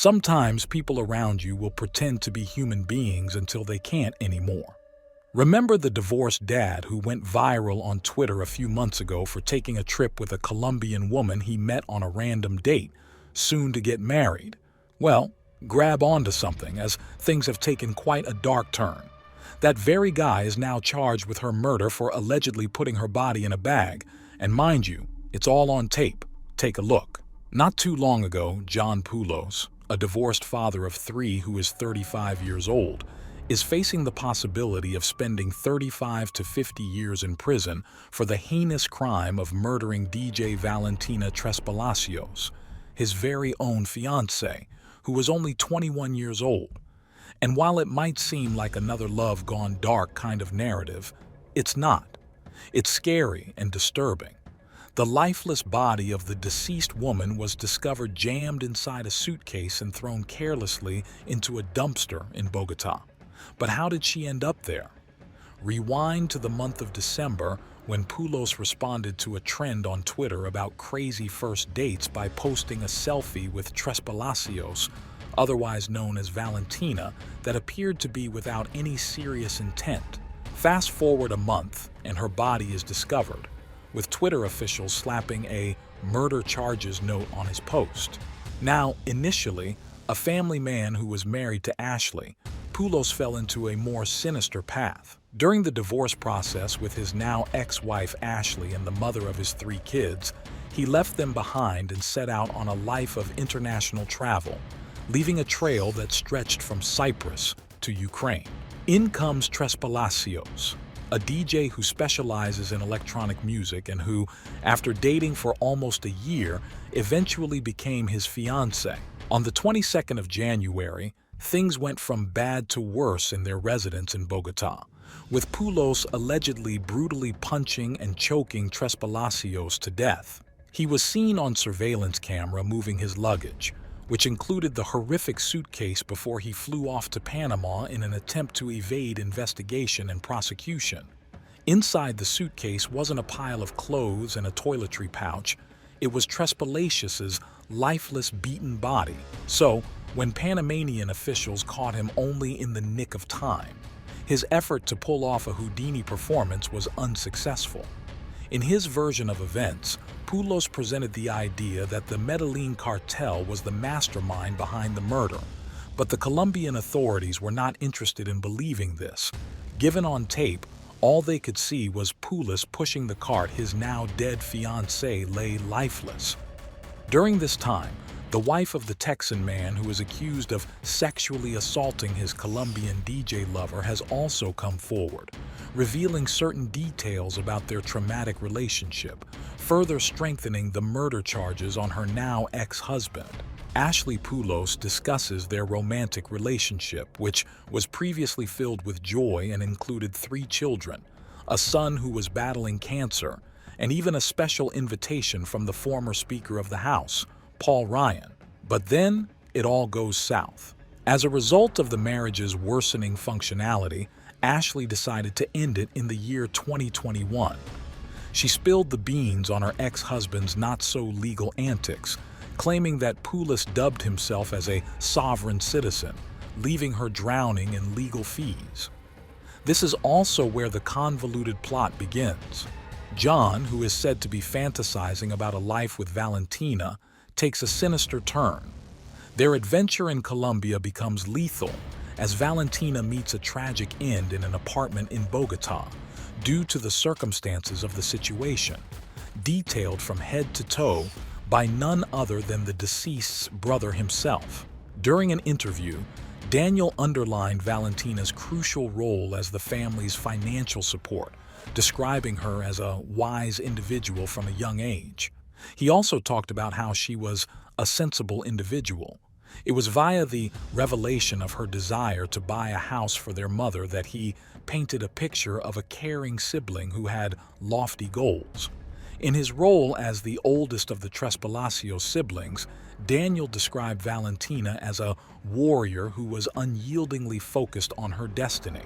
Sometimes people around you will pretend to be human beings until they can't anymore. Remember the divorced dad who went viral on Twitter a few months ago for taking a trip with a Colombian woman he met on a random date, soon to get married? Well, grab onto something, as things have taken quite a dark turn. That very guy is now charged with her murder for allegedly putting her body in a bag. And mind you, it's all on tape. Take a look. Not too long ago, John Poulos, a divorced father of 3 who is 35 years old, is facing the possibility of spending 35 to 50 years in prison for the heinous crime of murdering DJ Valentina Tres Palacios, his very own fiancé, who was only 21 years old. And while it might seem like another love gone dark kind of narrative, it's not. It's scary and disturbing. The lifeless body of the deceased woman was discovered jammed inside a suitcase and thrown carelessly into a dumpster in Bogotá. But how did she end up there? Rewind to the month of December when Poulos responded to a trend on Twitter about crazy first dates by posting a selfie with Tres Palacios, otherwise known as Valentina, that appeared to be without any serious intent. Fast forward a month and her body is discovered, with Twitter officials slapping a murder charges note on his post. Now, initially, a family man who was married to Ashley, Poulos fell into a more sinister path. During the divorce process with his now ex-wife Ashley and the mother of his 3 kids, he left them behind and set out on a life of international travel, leaving a trail that stretched from Cyprus to Ukraine. In comes Tres Palacios, a DJ who specializes in electronic music and who, after dating for almost a year, eventually became his fiancé. On the 22nd of January, things went from bad to worse in their residence in Bogotá, with Poulos allegedly brutally punching and choking Tres Palacios to death. He was seen on surveillance camera moving his luggage, which included the horrific suitcase, before he flew off to Panama in an attempt to evade investigation and prosecution. Inside the suitcase wasn't a pile of clothes and a toiletry pouch. It was Tres Palacios's lifeless, beaten body. So, when Panamanian officials caught him only in the nick of time, his effort to pull off a Houdini performance was unsuccessful. In his version of events, Poulos presented the idea that the Medellin cartel was the mastermind behind the murder, but the Colombian authorities were not interested in believing this. Given on tape, all they could see was Poulos pushing the cart his now dead fiancé lay lifeless. During this time, the wife of the Texan man who is accused of sexually assaulting his Colombian DJ lover has also come forward, revealing certain details about their traumatic relationship, further strengthening the murder charges on her now ex-husband. Ashley Poulos discusses their romantic relationship, which was previously filled with joy and included 3 children, a son who was battling cancer, and even a special invitation from the former Speaker of the House, Paul Ryan. But then it all goes south. As a result of the marriage's worsening functionality, Ashley decided to end it in the year 2021. She spilled the beans on her ex-husband's not-so-legal antics, claiming that Poulos dubbed himself as a sovereign citizen, leaving her drowning in legal fees. This is also where the convoluted plot begins. John, who is said to be fantasizing about a life with Valentina, takes a sinister turn. Their adventure in Colombia becomes lethal as Valentina meets a tragic end in an apartment in Bogotá due to the circumstances of the situation, detailed from head to toe by none other than the deceased's brother himself. During an interview, Daniel underlined Valentina's crucial role as the family's financial support, describing her as a wise individual from a young age. He also talked about how she was a sensible individual. It was via the revelation of her desire to buy a house for their mother that he painted a picture of a caring sibling who had lofty goals. In his role as the oldest of the Tres Palacios siblings, Daniel described Valentina as a warrior who was unyieldingly focused on her destiny.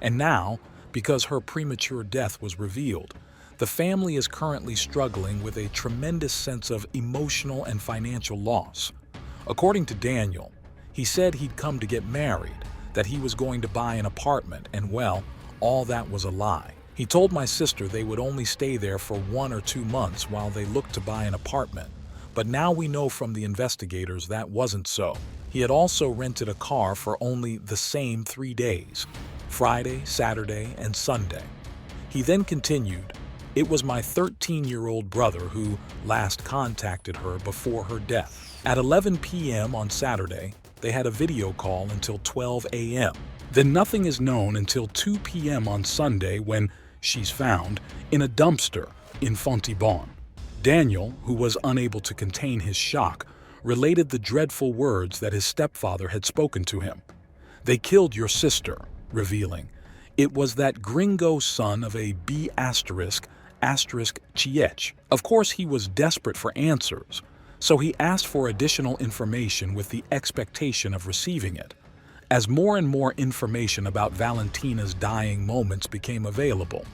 And now, because her premature death was revealed, the family is currently struggling with a tremendous sense of emotional and financial loss. According to Daniel, he said he'd come to get married, that he was going to buy an apartment, and well, all that was a lie. He told my sister they would only stay there for 1 or 2 months while they looked to buy an apartment. But now we know from the investigators that wasn't so. He had also rented a car for only the same 3 days, Friday, Saturday, and Sunday. He then continued, "It was my 13-year-old brother who last contacted her before her death. At 11 p.m. on Saturday, they had a video call until 12 a.m. Then nothing is known until 2 p.m. on Sunday when she's found in a dumpster in Fontibon." Daniel, who was unable to contain his shock, related the dreadful words that his stepfather had spoken to him. "They killed your sister," revealing, "It was that gringo son of a B** Chiech." Of course, he was desperate for answers, so he asked for additional information with the expectation of receiving it. As more and more information about Valentina's dying moments became available,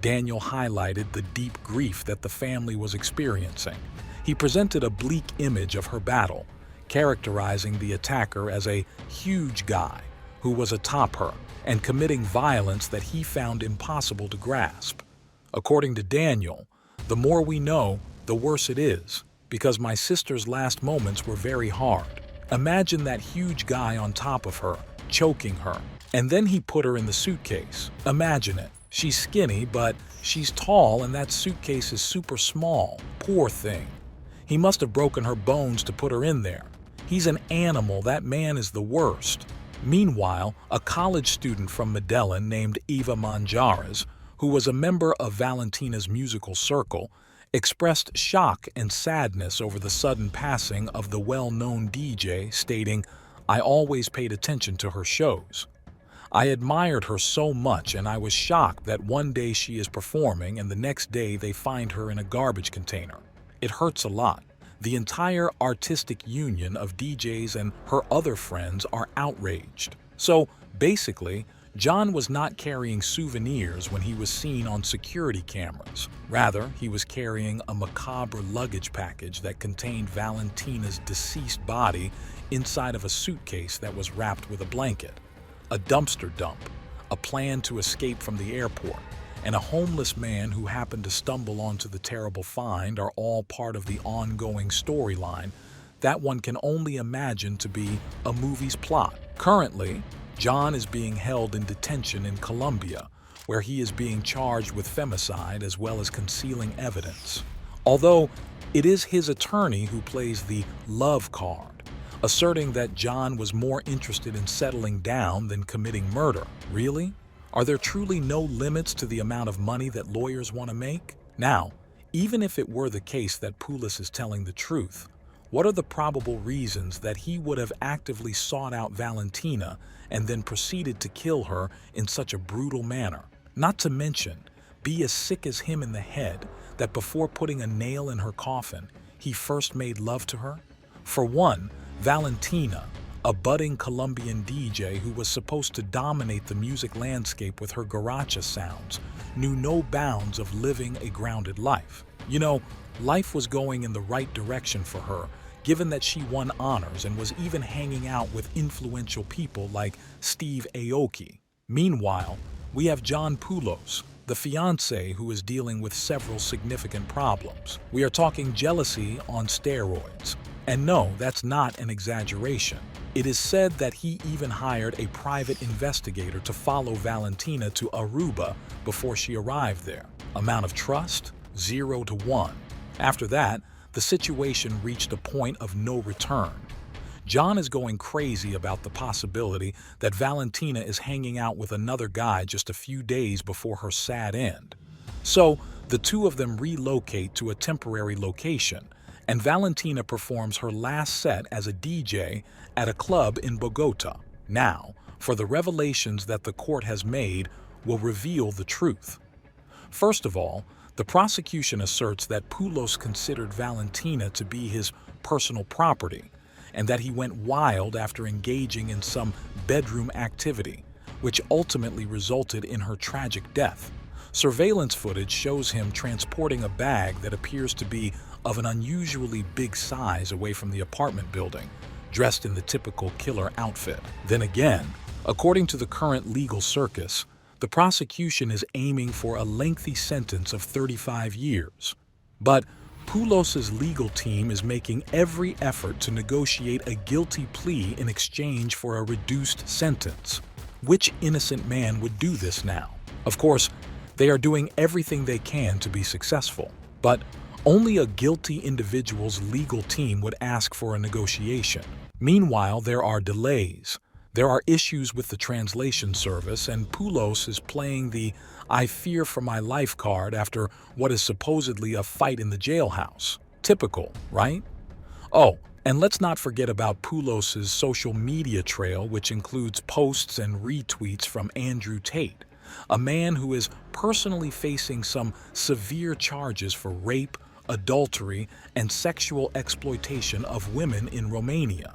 Daniel highlighted the deep grief that the family was experiencing. He presented a bleak image of her battle, characterizing the attacker as a huge guy who was atop her and committing violence that he found impossible to grasp. According to Daniel, the more we know, the worse it is, because my sister's last moments were very hard. Imagine that huge guy on top of her, choking her, and then he put her in the suitcase. Imagine it. She's skinny, but she's tall and that suitcase is super small. Poor thing. He must have broken her bones to put her in there. He's an animal. That man is the worst. Meanwhile, a college student from Medellin named Eva Manjares, who was a member of Valentina's musical circle, expressed shock and sadness over the sudden passing of the well-known DJ, stating, "I always paid attention to her shows. I admired her so much, and I was shocked that one day she is performing and the next day they find her in a garbage container. It hurts a lot. The entire artistic union of DJs and her other friends are outraged." So, basically, John was not carrying souvenirs when he was seen on security cameras. Rather, he was carrying a macabre luggage package that contained Valentina's deceased body inside of a suitcase that was wrapped with a blanket. A dumpster dump, a plan to escape from the airport, and a homeless man who happened to stumble onto the terrible find are all part of the ongoing storyline that one can only imagine to be a movie's plot. Currently, John is being held in detention in Colombia, where he is being charged with femicide as well as concealing evidence. Although it is his attorney who plays the love card, asserting that John was more interested in settling down than committing murder. Really? Are there truly no limits to the amount of money that lawyers want to make? Now, even if it were the case that Poulos is telling the truth, what are the probable reasons that he would have actively sought out Valentina and then proceeded to kill her in such a brutal manner? Not to mention, be as sick as him in the head that before putting a nail in her coffin, he first made love to her? For one, Valentina, a budding Colombian DJ who was supposed to dominate the music landscape with her guaracha sounds, knew no bounds of living a grounded life. You know, life was going in the right direction for her, given that she won honors and was even hanging out with influential people like Steve Aoki. Meanwhile, we have John Poulos, the fiancé who is dealing with several significant problems. We are talking jealousy on steroids. And no, that's not an exaggeration. It is said that he even hired a private investigator to follow Valentina to Aruba before she arrived there. Amount of trust? 0 to 1. After that, the situation reached a point of no return. John is going crazy about the possibility that Valentina is hanging out with another guy just a few days before her sad end. So, the two of them relocate to a temporary location, and Valentina performs her last set as a DJ at a club in Bogota. Now, for the revelations that the court has made will reveal the truth. First of all, the prosecution asserts that Poulos considered Valentina to be his personal property, and that he went wild after engaging in some bedroom activity, which ultimately resulted in her tragic death. Surveillance footage shows him transporting a bag that appears to be of an unusually big size away from the apartment building, dressed in the typical killer outfit. Then again, according to the current legal circus, the prosecution is aiming for a lengthy sentence of 35 years. But Poulos's legal team is making every effort to negotiate a guilty plea in exchange for a reduced sentence. Which innocent man would do this now? Of course, they are doing everything they can to be successful, but only a guilty individual's legal team would ask for a negotiation. Meanwhile, there are delays. There are issues with the translation service, and Poulos is playing the "I fear for my life" card after what is supposedly a fight in the jailhouse. Typical, right? Oh, and let's not forget about Poulos's social media trail, which includes posts and retweets from Andrew Tate, a man who is personally facing some severe charges for rape, adultery, and sexual exploitation of women in Romania.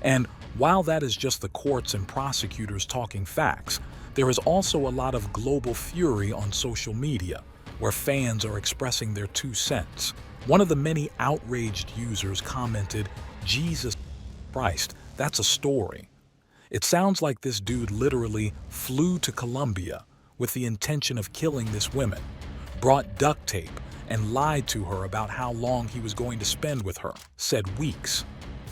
And while that is just the courts and prosecutors talking facts, there is also a lot of global fury on social media, where fans are expressing their 2 cents. One of the many outraged users commented, "Jesus Christ, that's a story." It sounds like this dude literally flew to Colombia with the intention of killing this woman, brought duct tape, and lied to her about how long he was going to spend with her, said weeks.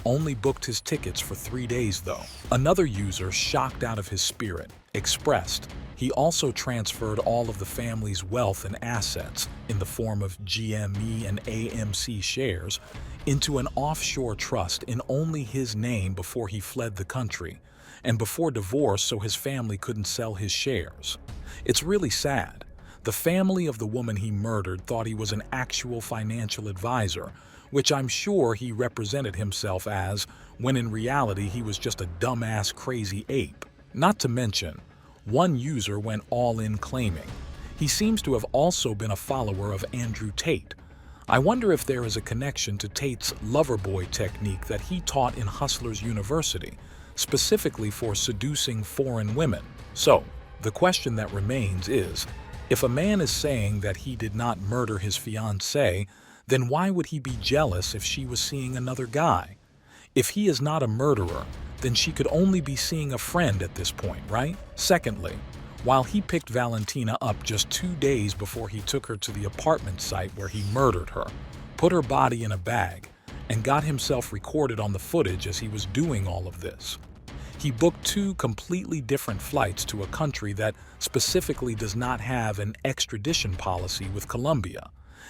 Only booked his tickets for 3 days though. Another user, shocked out of his spirit, expressed he also transferred all of the family's wealth and assets in the form of GME and AMC shares into an offshore trust in only his name before he fled the country, and before divorce so his family couldn't sell his shares. It's really sad. The family of the woman he murdered thought he was an actual financial advisor, which I'm sure he represented himself as, when in reality he was just a dumbass crazy ape. Not to mention, one user went all in claiming he seems to have also been a follower of Andrew Tate. I wonder if there is a connection to Tate's loverboy technique that he taught in Hustlers University, specifically for seducing foreign women. So, the question that remains is, if a man is saying that he did not murder his fiancée, then why would he be jealous if she was seeing another guy? If he is not a murderer, then she could only be seeing a friend at this point, right? Secondly, while he picked Valentina up just 2 days before he took her to the apartment site where he murdered her, put her body in a bag, and got himself recorded on the footage as he was doing all of this, he booked 2 completely different flights to a country that specifically does not have an extradition policy with Colombia.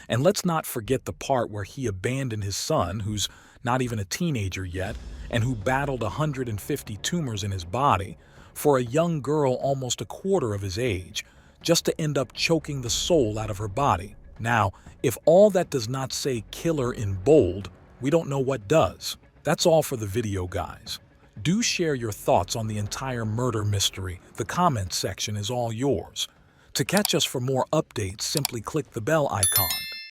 And let's not forget the part where he abandoned his son, who's not even a teenager yet, and who battled 150 tumors in his body, for a young girl almost a quarter of his age, just to end up choking the soul out of her body. Now, if all that does not say killer in bold, we don't know what does. That's all for the video, guys. Do share your thoughts on the entire murder mystery. The comments section is all yours. To catch us for more updates, simply click the bell icon.